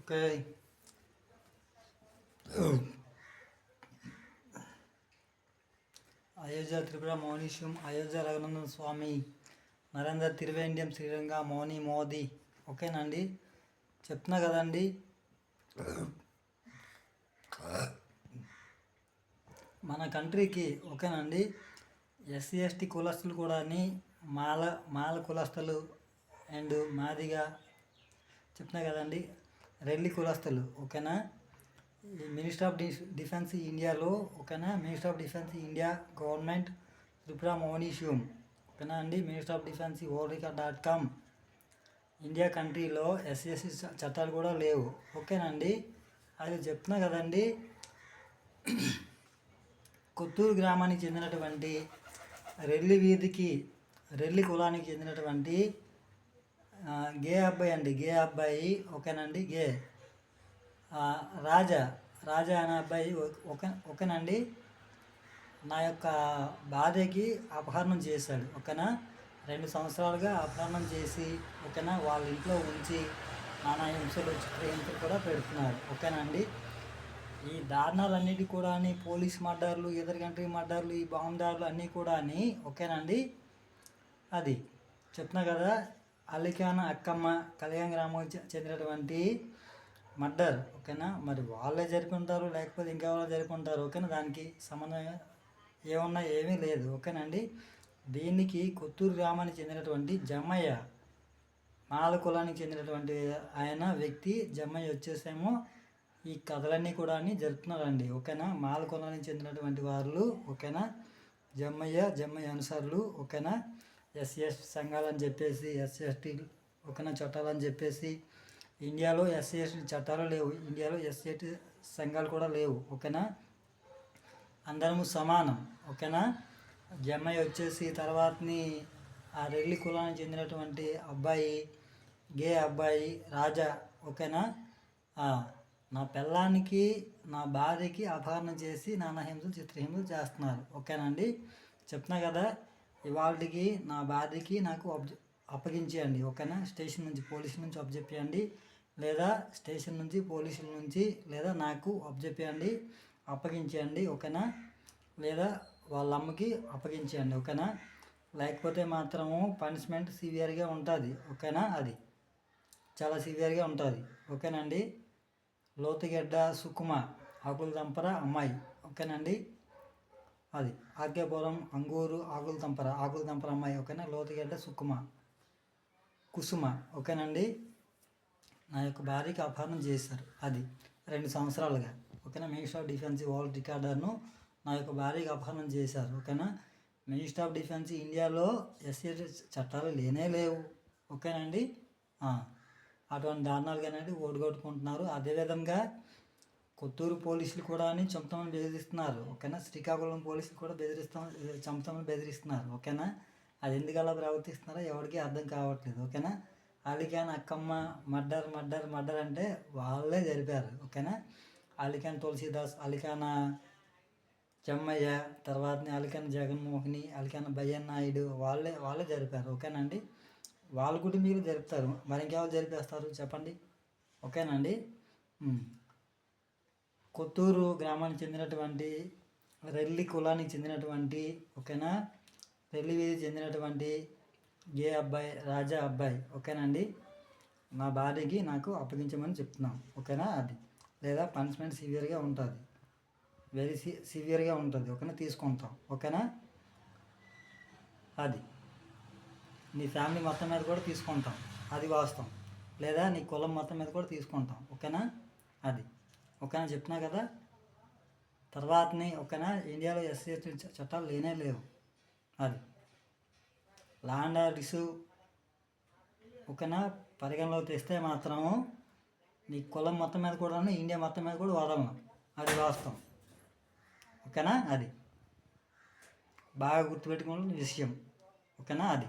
Okay. Ayodhya Tripura మౌనీశం Ayodhya Raghunandana స్వామి నరేంద్ర తిరువేంద్యం శ్రీరంగ మౌని మోదీ. ఓకేనండి, చెప్తున్నా కదండి. మన కంట్రీకి ఓకేనండి ఎస్సీ ఎస్టీ కులస్తులు కూడా మాల కులస్తులు అండ్ మాదిగా చెప్తున్నా కదండి రెల్లి కులస్తులు. ఓకేనా, మినిస్టర్ ఆఫ్ డిఫెన్స్ ఇండియాలో ఓకేనా, minister of defence India government Tripura మౌనీశం. ఓకేనా అండి, మినిస్టర్ ఆఫ్ డిఫెన్స్ ఓరికా.com. ఇండియా కంట్రీలో ఎస్సీ చట్టాలు కూడా లేవు. ఓకేనండి, అది చెప్తున్నా కదండి. కొత్తూరు గ్రామానికి చెందినటువంటి రెల్లి కులానికి చెందినటువంటి గే అబ్బాయి ఓకేనండి, రాజా అనే అబ్బాయి ఓకేనండి నా యొక్క భార్యకి అపహరణం చేశాడు. ఓకేనా, 2 సంవత్సరాలుగా అపహరణం చేసి ఓకేనా వాళ్ళ ఇంట్లో ఉంచి నానా హింసలు చిత్రహింసలు కూడా పెడుతున్నారు. ఓకేనండి, ఈ దారుణాలన్నిటి కూడా పోలీస్ మర్డర్లు, ఇతర కంట్రీ మర్డర్లు, ఈ బాంబు దాడులు అన్నీ కూడా ఓకేనండి. అది చెప్తున్నా కదా, అలిఖాన్ అక్కమ్మ కళ్యాణ్ గ్రామం చెందినటువంటి మర్డర్. ఓకేనా, మరి వాళ్ళే జరుపుకుంటారు లేకపోతే ఇంకా వాళ్ళు జరుపుకుంటారు. ఓకేనా, దానికి సంబంధం ఏమన్నా ఏమీ లేదు. ఓకేనండి, దీనికి కొత్తూరు గ్రామానికి చెందినటువంటి జమ్మయ్య మాల కులానికి చెందినటువంటి వ్యక్తి జమ్మయ్య వచ్చేసేమో ఈ కథలన్నీ కూడా జరుపుతున్నారండి. ఓకేనా, మాల కులానికి చెందినటువంటి వాళ్ళు ఓకేనా, జమ్మయ్య అనుసారులు ఓకేనా, ఎస్సీ సంఘాలని చెప్పేసి ఎస్సీ ఓకేనా చట్టాలని చెప్పేసి ఇండియాలో ఎస్సీ చట్టాలు లేవు, ఇండియాలో ఎస్సీ సంఘాలు కూడా లేవు. ఓకేనా, అందరము సమానం. ఓకేనా, జమ్మయ్య వచ్చేసి తర్వాతని ఆ రెల్లి కులానికి చెందినటువంటి గే అబ్బాయి రాజా ఓకేనా, నా పిల్లానికి నా భార్యకి అపహరణం చేసి నానా హింసలు చిత్రహింసలు చేస్తున్నారు. ఓకేనండి, చెప్తున్నా కదా, ఇవాళకి నా భార్యకి నాకు అప్పగించేయండి. ఓకేనా, స్టేషన్ నుంచి పోలీసుల నుంచి అప్పచెప్పేయండి, లేదా స్టేషన్ నుంచి పోలీసుల నుంచి లేదా నాకు అప్పగించేయండి. ఓకేనా, లేదా వాళ్ళ అమ్మకి అప్పగించేయండి. ఓకేనా, లేకపోతే మాత్రము పనిష్మెంట్ సివియర్గా ఉంటుంది. ఓకేనా, అది చాలా సివియర్గా ఉంటుంది. ఓకేనండి, లోతుగడ్డ సుకుమ ఆకుల దంపర అమ్మాయి. ఓకేనండి, అది ఆగ్యపురం అంగూరు ఆకుల దంపర అమ్మాయి. ఓకేనా, లోతుగడ్డ కుసుమ. ఓకేనండి, నా యొక్క భార్యకి అపహరణం చేశారు. అది 2 సంవత్సరాలుగా. ఓకేనా, మినిస్టర్ ఆఫ్ డిఫెన్స్ వరల్డ్ రికార్డర్ను నా యొక్క భార్యకి అపహరణం చేశారు. ఓకేనా, మినిస్టర్ ఆఫ్ డిఫెన్స్ ఇండియాలో ఎస్సీ చట్టాలు లేవు. ఓకేనండి, అటువంటి దారుణాలుగానండి ఓడిగొట్టుకుంటున్నారు. అదేవిధంగా కొత్తూరు పోలీసులు కూడా చంపుతామని బెదిరిస్తున్నారు. ఓకేనా, శ్రీకాకుళం పోలీసులు కూడా చంపుతామని బెదిరిస్తున్నారు. ఓకేనా, అది ఎందుకు అలా ప్రవర్తిస్తున్నారో ఎవరికి అర్థం కావట్లేదు. ఓకేనా, అలిఖాన్ అక్కమ్మ మర్డర్ అంటే వాళ్ళే జరిపారు. ఓకేనా, అలిఖాన్ తులసీదాస్, అలిఖాన్ జమ్మయ్య, తర్వాత అలిఖాన్ జగన్మోహిని, అలిఖాన్ బయ్యన్ నాయుడు వాళ్ళే జరిపారు. ఓకేనండి, వాళ్ళ కుటుంబీకులు జరుపుతారు, మరి ఇంకెవరు జరిపేస్తారు చెప్పండి. ఓకేనండి, కొత్తూరు గ్రామానికి చెందినటువంటి రెల్లి కులానికి చెందినటువంటి ఓకేనా, రెల్లి వీధికి చెందినటువంటి గే అబ్బాయి రాజా అబ్బాయి. ఓకేనండి, నా భార్యకి నాకు అప్పగించమని చెప్తున్నాం. ఓకేనా, అది లేదా పనిష్మెంట్ సివియర్గా ఉంటుంది, వెరీ సివియర్గా ఉంటుంది. ఓకేనా, తీసుకుంటాం. ఓకేనా, అది నీ ఫ్యామిలీ మొత్తం మీద కూడా తీసుకుంటాం, అది వాస్తవం. లేదా నీ కులం మొత్తం మీద కూడా తీసుకుంటాం. ఓకేనా, అది ఓకేనా చెప్తున్నా కదా. తర్వాతని ఓకేనా, ఇండియాలో ఎస్సీ చట్టాలు లేవు. అది ల్యాండ్ ఆర్డర్స్ ఓకేనా పరిగణలోకి తెస్తే మాత్రము నీ కులం మొత్తం మీద కూడా ఇండియా మొత్తం మీద కూడా వదలను, అది వాస్తవం. ఓకేనా, అది బాగా గుర్తుపెట్టుకున్న విషయం. ఓకేనా, అది